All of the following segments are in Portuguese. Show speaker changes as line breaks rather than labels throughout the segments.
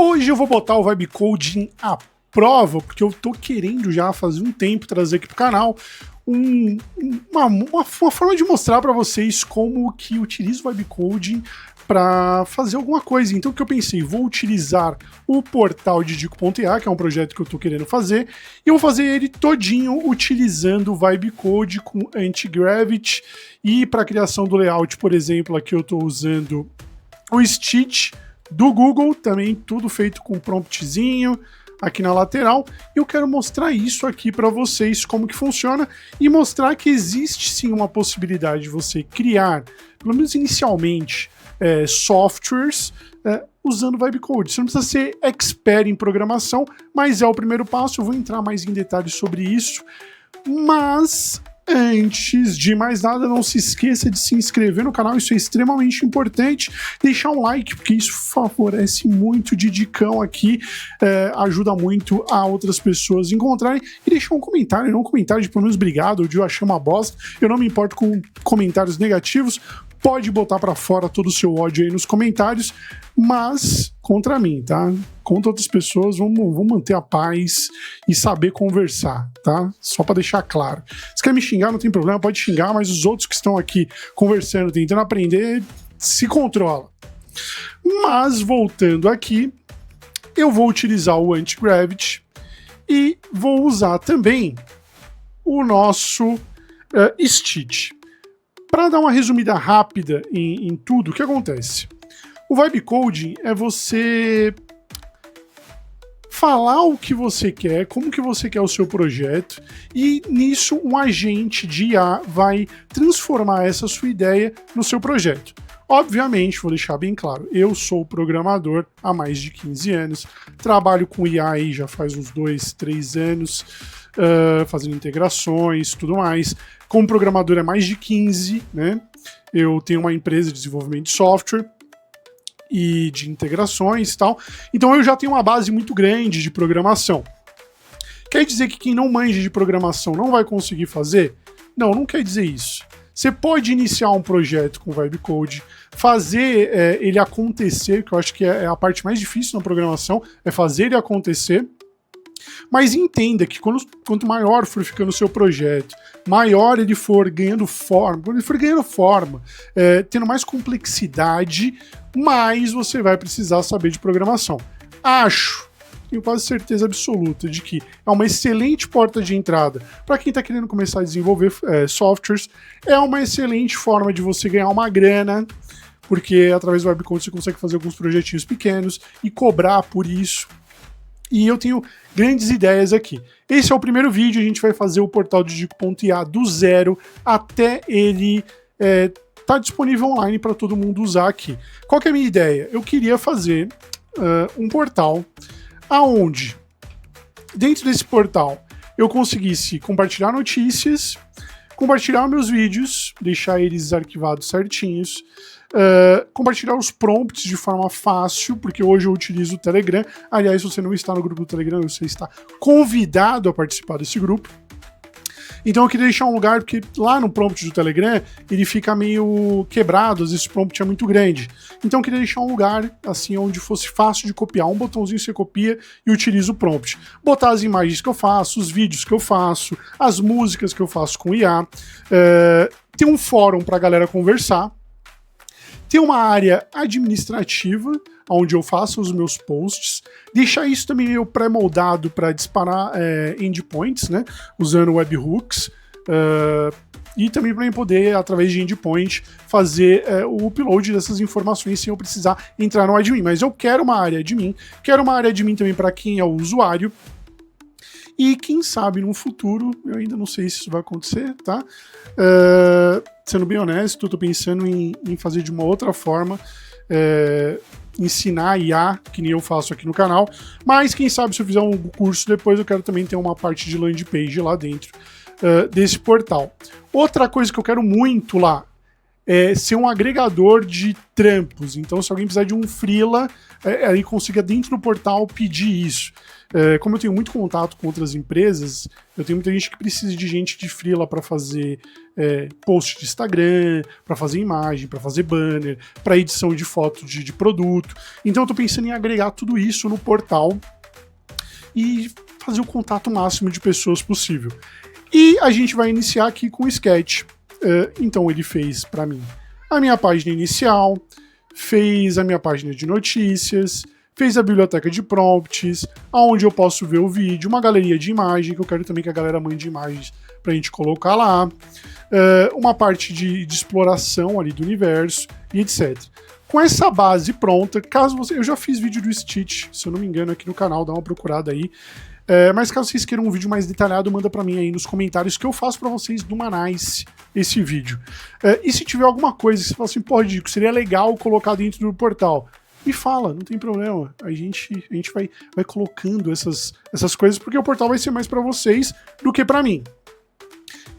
Hoje eu vou botar o Vibe Coding à prova, porque eu tô querendo já fazer um tempo trazer aqui pro canal uma forma de mostrar para vocês como que utilizo o Vibe Coding para fazer alguma coisa. Então o que eu pensei, vou utilizar o portal de Didico.ai, que é um projeto que eu estou querendo fazer, e eu vou fazer ele todinho utilizando o Vibe Coding com Anti-Gravity, e para a criação do layout, por exemplo, aqui eu estou usando o Stitch do Google, também tudo feito com promptzinho aqui na lateral, e eu quero mostrar isso aqui para vocês, como que funciona, e mostrar que existe sim uma possibilidade de você criar, pelo menos inicialmente, softwares usando o Vibe Coding. Você não precisa ser expert em programação, mas é o primeiro passo. Eu vou entrar mais em detalhes sobre isso, mas antes de mais nada, não se esqueça de se inscrever no canal, isso é extremamente importante, deixar um like, porque isso favorece muito o Didicão aqui, ajuda muito a outras pessoas encontrarem, e deixar um comentário, não um comentário de pelo menos obrigado, ou de eu achei uma bosta, eu não me importo com comentários negativos, pode botar pra fora todo o seu ódio aí nos comentários, mas contra mim, tá? Contra outras pessoas, vamos manter a paz e saber conversar, tá? Só pra deixar claro. Se quer me xingar, não tem problema, pode xingar, mas os outros que estão aqui conversando, tentando aprender, se controla. Mas, voltando aqui, eu vou utilizar o Anti-Gravity e vou usar também o nosso Stitch. Para dar uma resumida rápida em tudo, o que acontece? O Vibe Coding é você falar o que você quer, como que você quer o seu projeto, e nisso um agente de IA vai transformar essa sua ideia no seu projeto. Obviamente, vou deixar bem claro, eu sou programador há mais de 15 anos, trabalho com IA aí já faz uns 2, 3 anos, fazendo integrações, tudo mais. Como programador é mais de 15, né? Eu tenho uma empresa de desenvolvimento de software e de integrações e tal, então eu já tenho uma base muito grande de programação. Quer dizer que quem não manja de programação não vai conseguir fazer? Não, não quer dizer isso. Você pode iniciar um projeto com Vibe Coding, fazer ele acontecer, que eu acho que é a parte mais difícil na programação, é fazer ele acontecer, mas entenda que quanto maior for ficando o seu projeto, maior ele for ganhando forma, quando ele for ganhando forma, tendo mais complexidade, mais você vai precisar saber de programação. Tenho quase certeza absoluta de que é uma excelente porta de entrada para quem está querendo começar a desenvolver softwares, é uma excelente forma de você ganhar uma grana, porque através do Vibe Coding você consegue fazer alguns projetinhos pequenos e cobrar por isso. E eu tenho grandes ideias aqui. Esse é o primeiro vídeo, a gente vai fazer o portal de Didico.ai do zero até ele tá disponível online para todo mundo usar aqui. Qual que é a minha ideia? Eu queria fazer um portal aonde, dentro desse portal, eu conseguisse compartilhar notícias, compartilhar meus vídeos, deixar eles arquivados certinhos, compartilhar os prompts de forma fácil, porque hoje eu utilizo o Telegram. Aliás, se você não está no grupo do Telegram, você está convidado a participar desse grupo. Então eu queria deixar um lugar, porque lá no prompt do Telegram, ele fica meio quebrado, às vezes o prompt é muito grande. Então eu queria deixar um lugar, assim, onde fosse fácil de copiar. Um botãozinho você copia e utiliza o prompt. Botar as imagens que eu faço, os vídeos que eu faço, as músicas que eu faço com IA. Ter um fórum para a galera conversar. Ter uma área administrativa, onde eu faço os meus posts, deixar isso também meio pré-moldado para disparar endpoints, né, usando webhooks, e também para eu poder, através de endpoint, fazer o upload dessas informações sem eu precisar entrar no admin. Mas eu quero uma área admin, também para quem é o usuário, e quem sabe no futuro, eu ainda não sei se isso vai acontecer, tá? Sendo bem honesto, eu tô pensando em fazer de uma outra forma, ensinar IA, que nem eu faço aqui no canal, mas quem sabe se eu fizer um curso depois, eu quero também ter uma parte de landing page lá dentro desse portal. Outra coisa que eu quero muito lá, ser um agregador de trampos. Então, se alguém precisar de um freela, ele consiga dentro do portal pedir isso. Como eu tenho muito contato com outras empresas, eu tenho muita gente que precisa de gente de freela para fazer post de Instagram, para fazer imagem, para fazer banner, para edição de foto de produto. Então eu estou pensando em agregar tudo isso no portal e fazer o contato máximo de pessoas possível. E a gente vai iniciar aqui com o Sketch. Então ele fez para mim a minha página inicial, fez a minha página de notícias, fez a biblioteca de prompts, onde eu posso ver o vídeo, uma galeria de imagem, que eu quero também que a galera mande imagens pra gente colocar lá, uma parte de exploração ali do universo e etc. Com essa base pronta, caso você... Eu já fiz vídeo do Stitch, se eu não me engano, aqui no canal, dá uma procurada aí. Mas caso vocês queiram um vídeo mais detalhado, manda pra mim aí nos comentários que eu faço pra vocês do Manice esse vídeo. E se tiver alguma coisa que você fala assim, pô, Dico, seria legal colocar dentro do portal, me fala, não tem problema. A gente vai colocando essas coisas, porque o portal vai ser mais pra vocês do que pra mim.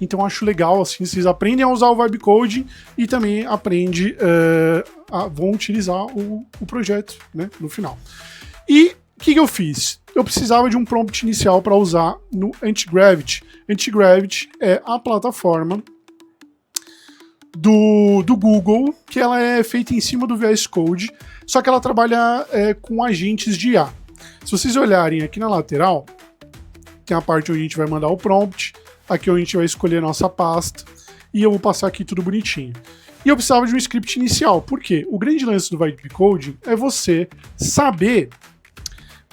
Então acho legal, assim, vocês aprendem a usar o Vibe Coding e também vão utilizar o projeto, né, no final. E o que eu fiz? Eu precisava de um prompt inicial para usar no Antigravity. Antigravity é a plataforma do Google, que ela é feita em cima do VS Code, só que ela trabalha com agentes de IA. Se vocês olharem aqui na lateral, tem a parte onde a gente vai mandar o prompt, aqui onde a gente vai escolher a nossa pasta, e eu vou passar aqui tudo bonitinho. E eu precisava de um script inicial, por quê? O grande lance do Vibe Coding é você saber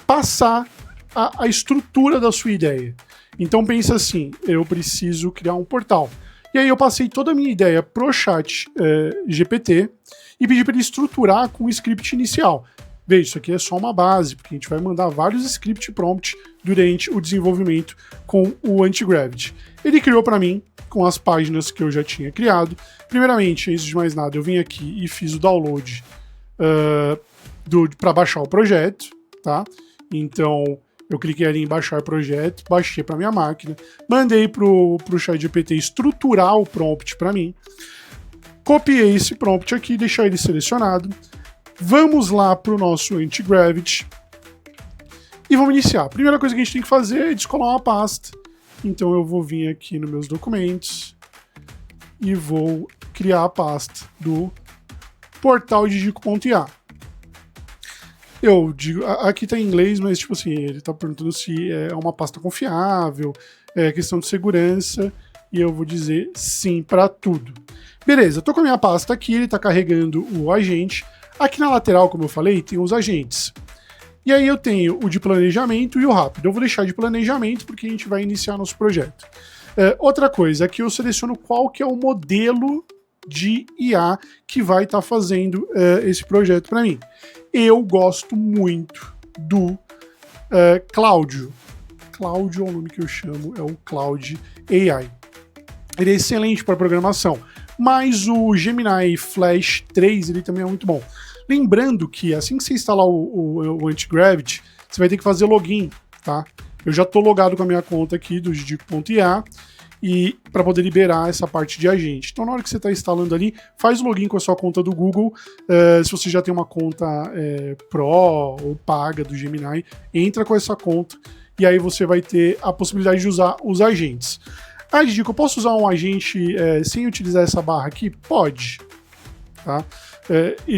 passar a estrutura da sua ideia. Então pensa assim, eu preciso criar um portal. E aí eu passei toda a minha ideia pro chat GPT e pedi para ele estruturar com o script inicial. Veja, isso aqui é só uma base, porque a gente vai mandar vários script prompts durante o desenvolvimento com o Antigravity. Ele criou para mim com as páginas que eu já tinha criado. Primeiramente, antes de mais nada, eu vim aqui e fiz o download para baixar o projeto, tá? Então, eu cliquei ali em baixar projeto, baixei para minha máquina, mandei pro ChatGPT estruturar o prompt para mim, copiei esse prompt aqui, deixar ele selecionado, vamos lá pro nosso Antigravity e vamos iniciar. A primeira coisa que a gente tem que fazer é descolar uma pasta, então eu vou vir aqui nos meus documentos e vou criar a pasta do portal de Dico.ia. Eu digo, aqui tá em inglês, mas tipo assim, ele tá perguntando se é uma pasta confiável, questão de segurança, e eu vou dizer sim para tudo. Beleza, tô com a minha pasta aqui, ele tá carregando o agente. Aqui na lateral, como eu falei, tem os agentes. E aí eu tenho o de planejamento e o rápido. Eu vou deixar de planejamento porque a gente vai iniciar nosso projeto. Outra coisa, aqui eu seleciono qual que é o modelo de IA que vai estar fazendo esse projeto para mim. Eu gosto muito do Cláudio. Cláudio é o nome que eu chamo, é o Cloud AI. Ele é excelente para programação, mas o Gemini Flash 3 ele também é muito bom. Lembrando que assim que você instalar o Antigravity, você vai ter que fazer login, tá? Eu já estou logado com a minha conta aqui do Dico.ia e para poder liberar essa parte de agente. Então na hora que você está instalando ali, faz o login com a sua conta do Google. Se você já tem uma conta Pro ou paga do Gemini, entra com essa conta e aí você vai ter a possibilidade de usar os agentes. Ah, Dico, eu posso usar um agente sem utilizar essa barra aqui? Pode. Tá?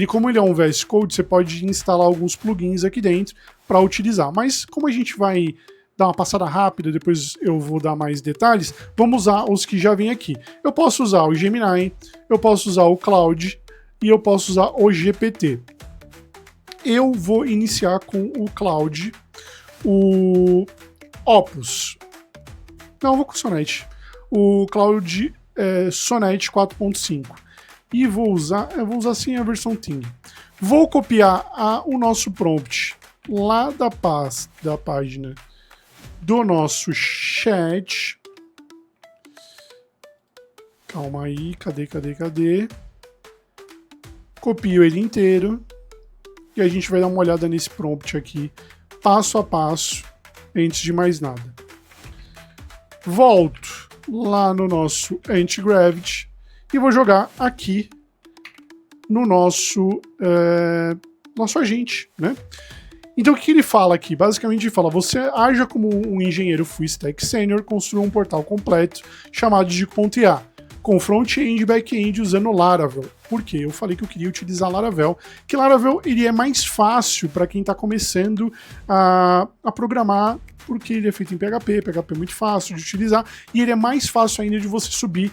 Como ele é um VS Code, você pode instalar alguns plugins aqui dentro para utilizar. Mas como a gente vai dar uma passada rápida, depois eu vou dar mais detalhes, vamos usar os que já vem aqui. Eu posso usar o Gemini, eu posso usar o Cloud e eu posso usar o GPT. Eu vou iniciar com o Cloud, o Opus. Não, eu vou com o Sonnet. O Cloud Sonnet 4.5. E eu vou usar sim a versão Ting. Vou copiar o nosso prompt lá da página do nosso chat. Calma aí, cadê? Copio ele inteiro e a gente vai dar uma olhada nesse prompt aqui, passo a passo, antes de mais nada. Volto lá no nosso Antigravity e vou jogar aqui no nosso agente, né? Então o que ele fala aqui? Basicamente ele fala, você haja como um engenheiro full stack sênior, construa um portal completo chamado Dico.ia, com front-end e back-end usando Laravel. Por quê? Eu falei que eu queria utilizar Laravel, que Laravel ele é mais fácil para quem está começando a programar, porque ele é feito em PHP, PHP é muito fácil de utilizar, e ele é mais fácil ainda de você subir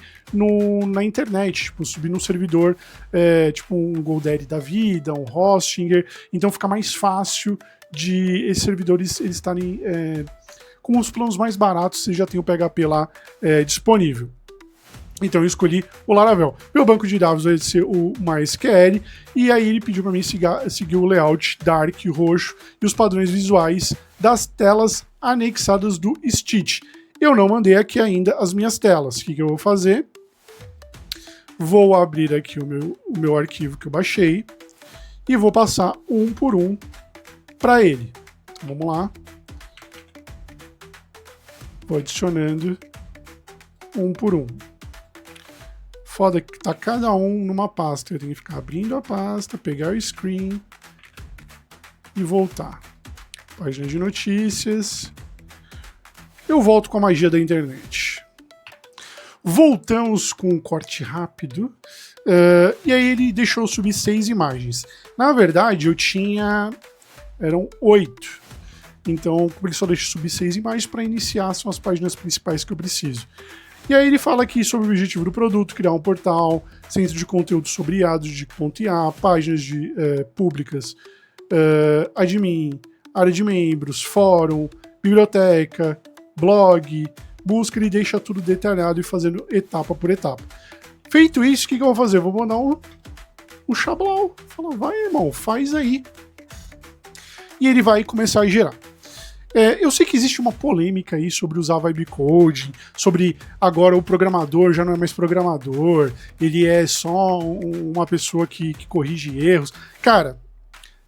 na internet, tipo, subir num servidor, tipo um GoDaddy da vida, um Hostinger, então fica mais fácil de esses servidores eles estarem com os planos mais baratos, você já tem o PHP lá disponível. Então eu escolhi o Laravel. Meu banco de dados vai ser o MySQL, e aí ele pediu para mim seguir o layout dark, roxo, e os padrões visuais das telas anexadas do Stitch. Eu não mandei aqui ainda as minhas telas. O que eu vou fazer? Vou abrir aqui o meu arquivo que eu baixei e vou passar um por um para ele. Vamos lá. Vou adicionando um por um. Foda que tá cada um numa pasta. Eu tenho que ficar abrindo a pasta, pegar o screen e voltar. Página de notícias. Eu volto com a magia da internet. Voltamos com um corte rápido. E aí ele deixou eu subir 6 imagens. Na verdade, eu tinha... eram 8. Então, ele só deixa eu subir 6 imagens para iniciar, são as páginas principais que eu preciso. E aí ele fala aqui sobre o objetivo do produto, criar um portal, centro de conteúdo sobre IA, de.ia, páginas públicas, admin, área de membros, fórum, biblioteca, blog, busca, ele deixa tudo detalhado e fazendo etapa por etapa. Feito isso, o que eu vou fazer? Eu vou mandar um chablau. Fala, vai irmão, faz aí. E ele vai começar a gerar. Eu sei que existe uma polêmica aí sobre usar vibe coding, sobre agora o programador já não é mais programador, ele é só uma pessoa que corrige erros. Cara,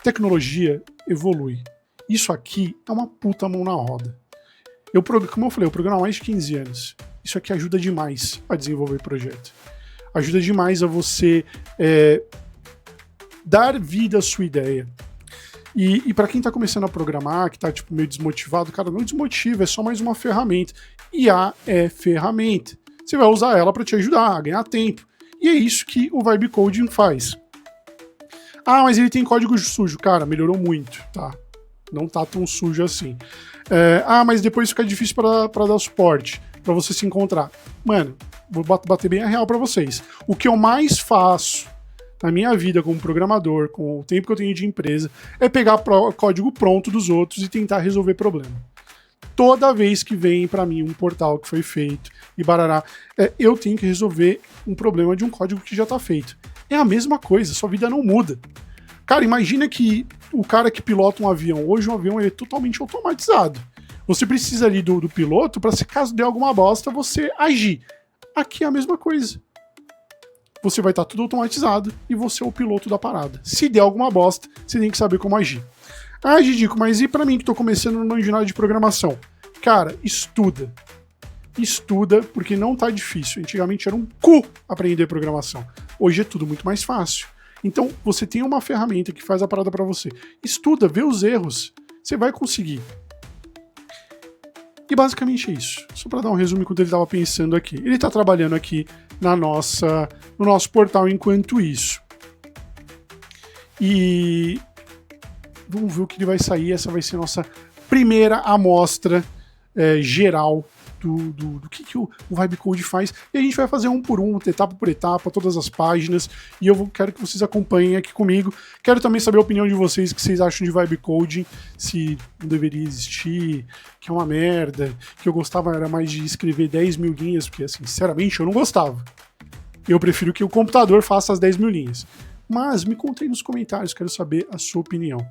tecnologia evolui. Isso aqui é uma puta mão na roda. Como eu falei, eu programo há mais de 15 anos. Isso aqui ajuda demais a desenvolver projeto. Ajuda demais a você dar vida à sua ideia. E para quem tá começando a programar, que tá tipo meio desmotivado, cara, não desmotiva, é só mais uma ferramenta. IA é ferramenta. Você vai usar ela para te ajudar a ganhar tempo. E é isso que o Vibe Coding faz. Ah, mas ele tem código sujo. Cara, melhorou muito, tá? Não tá tão sujo assim. Mas depois fica difícil para dar suporte, para você se encontrar. Mano, vou bater bem a real para vocês. O que eu mais faço na minha vida como programador, com o tempo que eu tenho de empresa, é pegar código pronto dos outros e tentar resolver problema. Toda vez que vem para mim um portal que foi feito e barará, eu tenho que resolver um problema de um código que já está feito. É a mesma coisa, sua vida não muda. Cara, imagina que o cara que pilota um avião, hoje um avião é totalmente automatizado. Você precisa ali do piloto para, se caso der alguma bosta, você agir. Aqui é a mesma coisa. Você vai estar tudo automatizado e você é o piloto da parada. Se der alguma bosta, você tem que saber como agir. Ah, Gidico, mas e pra mim que tô começando no manginário de programação? Cara, estuda. Estuda, porque não tá difícil. Antigamente era um cu aprender programação. Hoje é tudo muito mais fácil. Então, você tem uma ferramenta que faz a parada pra você. Estuda, vê os erros. Você vai conseguir. E basicamente é isso. Só para dar um resumo enquanto ele estava pensando aqui. Ele está trabalhando aqui no nosso portal enquanto isso. E vamos ver o que ele vai sair. Essa vai ser a nossa primeira amostra geral do que o Vibe Code faz. E a gente vai fazer um por um, etapa por etapa, todas as páginas. E quero que vocês acompanhem aqui comigo. Quero também saber a opinião de vocês, o que vocês acham de Vibe Coding, se não deveria existir, que é uma merda, que eu gostava era mais de escrever 10 mil linhas, porque, assim, sinceramente, eu não gostava. Eu prefiro que o computador faça as 10 mil linhas. Mas me conta aí nos comentários, quero saber a sua opinião.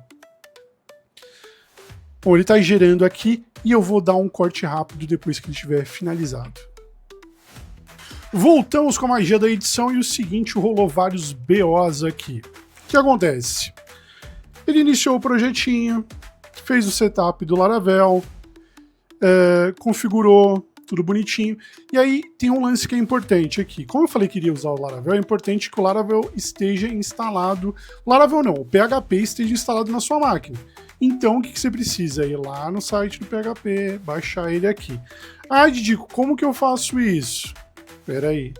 Bom, ele está gerando aqui e eu vou dar um corte rápido depois que ele estiver finalizado. Voltamos com a magia da edição e o seguinte, rolou vários BOs aqui. O que acontece? Ele iniciou o projetinho, fez o setup do Laravel, configurou, tudo bonitinho. E aí tem um lance que é importante aqui. Como eu falei que iria usar o Laravel, é importante que o Laravel esteja instalado... Laravel não, o PHP esteja instalado na sua máquina. Então o que você precisa? Ir lá no site do PHP, baixar ele aqui. Ah, Didico, como que eu faço isso? Espera aí.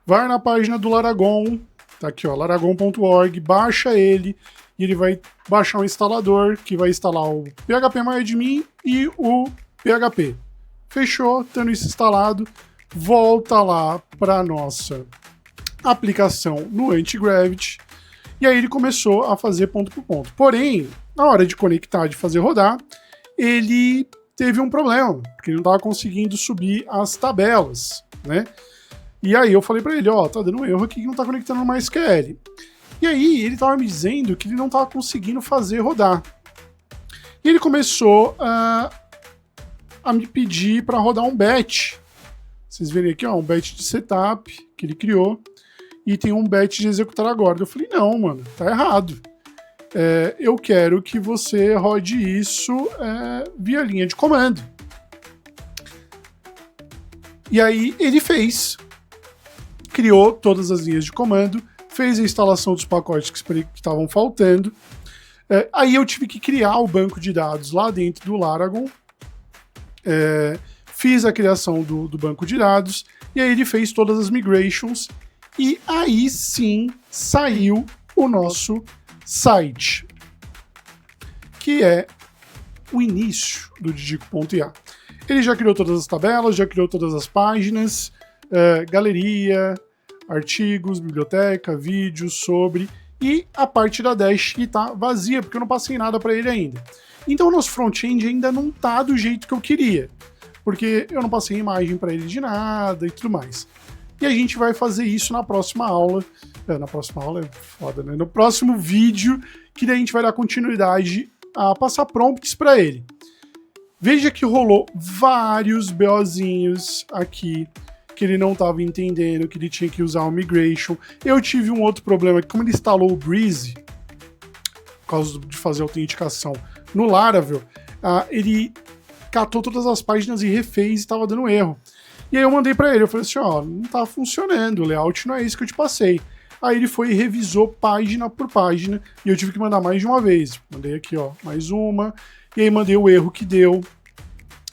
Vai na página do Laragon, tá aqui ó, laragon.org, baixa ele, e ele vai baixar um instalador que vai instalar o PHPMyAdmin e o PHP. Fechou, tendo isso instalado, volta lá para nossa aplicação no Antigravity, e aí ele começou a fazer ponto por ponto. Porém, na hora de conectar, de fazer rodar, ele teve um problema, porque ele não estava conseguindo subir as tabelas, né? E aí eu falei para ele, ó, tá dando um erro aqui que não tá conectando no MySQL. E aí ele tava me dizendo que ele não tava conseguindo fazer rodar. E ele começou a me pedir para rodar um batch. Vocês verem aqui, ó, um batch de setup que ele criou. E tem um batch de executar agora. Eu falei, não, mano, tá errado. Eu quero que você rode isso via linha de comando. E aí ele fez. Criou todas as linhas de comando, fez a instalação dos pacotes que estavam faltando. Aí eu tive que criar o banco de dados lá dentro do Laragon. Fiz a criação do banco de dados, e aí ele fez todas as migrations, e aí sim saiu o nosso site, que é o início do Didico.ia. Ele já criou todas as tabelas, já criou todas as páginas, galeria, artigos, biblioteca, vídeos sobre, e a parte da Dash que tá vazia, porque eu não passei nada para ele ainda. Então o nosso front-end ainda não tá do jeito que eu queria, porque eu não passei imagem para ele de nada e tudo mais. E a gente vai fazer isso na próxima aula. Na próxima aula é foda, né? No próximo vídeo, que daí a gente vai dar continuidade a passar prompts para ele. Veja que rolou vários BOzinhos aqui, que ele não estava entendendo, que ele tinha que usar o migration. Eu tive um outro problema, que como ele instalou o Breeze, por causa de fazer autenticação no Laravel, ele catou todas as páginas e refez e estava dando erro. E aí eu mandei para ele, eu falei assim, ó, não tá funcionando, o layout não é isso que eu te passei. Aí ele foi e revisou página por página, e eu tive que mandar mais de uma vez. Mandei aqui, ó, mais uma, e aí mandei o erro que deu.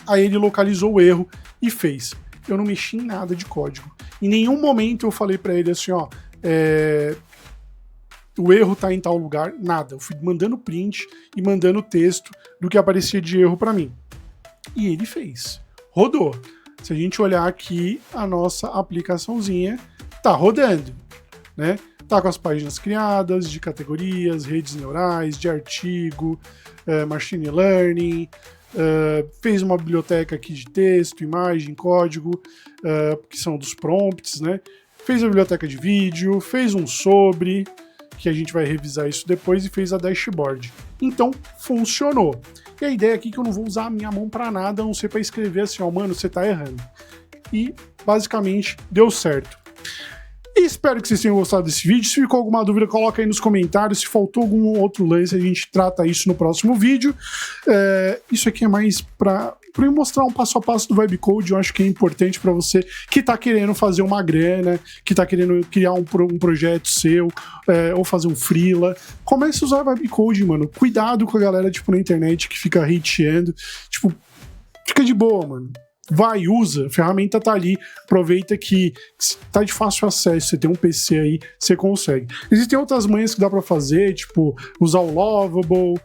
Aí ele localizou o erro e fez. Eu não mexi em nada de código. Em nenhum momento eu falei para ele assim, ó, o erro tá em tal lugar, nada. Eu fui mandando print e mandando texto do que aparecia de erro para mim. E ele fez. Rodou. Se a gente olhar aqui, a nossa aplicaçãozinha tá rodando, né? Tá com as páginas criadas, de categorias, redes neurais, de artigo, machine learning, fez uma biblioteca aqui de texto, imagem, código, que são dos prompts, né? Fez a biblioteca de vídeo, fez um sobre, que a gente vai revisar isso depois, e fez a dashboard. Então, funcionou. E a ideia aqui é que eu não vou usar a minha mão para nada, a não ser para escrever assim, ó, mano, você tá errando. E, basicamente, deu certo. E espero que vocês tenham gostado desse vídeo. Se ficou alguma dúvida, coloca aí nos comentários. Se faltou algum outro lance, a gente trata isso no próximo vídeo. Isso aqui é mais para eu mostrar um passo a passo do Vibecode. Eu acho que é importante para você que tá querendo fazer uma grana, que tá querendo criar um projeto seu, ou fazer um freela. Comece a usar Vibecode, mano. Cuidado com a galera, tipo, na internet que fica hateando. Tipo, fica de boa, mano. Vai, usa, a ferramenta tá ali, aproveita que tá de fácil acesso, você tem um PC aí, você consegue. Existem outras manhas que dá pra fazer, tipo, usar o Lovable,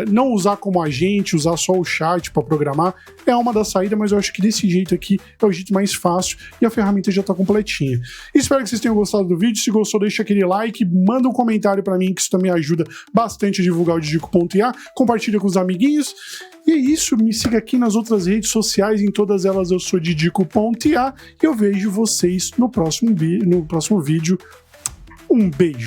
não usar como agente, usar só o chat pra programar, é uma das saídas, mas eu acho que desse jeito aqui é o jeito mais fácil e a ferramenta já tá completinha. Espero que vocês tenham gostado do vídeo, se gostou deixa aquele like, manda um comentário pra mim que isso também ajuda bastante a divulgar o Didico.ia, compartilha com os amiguinhos. E é isso, me siga aqui nas outras redes sociais, em todas elas eu sou Didico.ia e eu vejo vocês no próximo vídeo. Um beijo!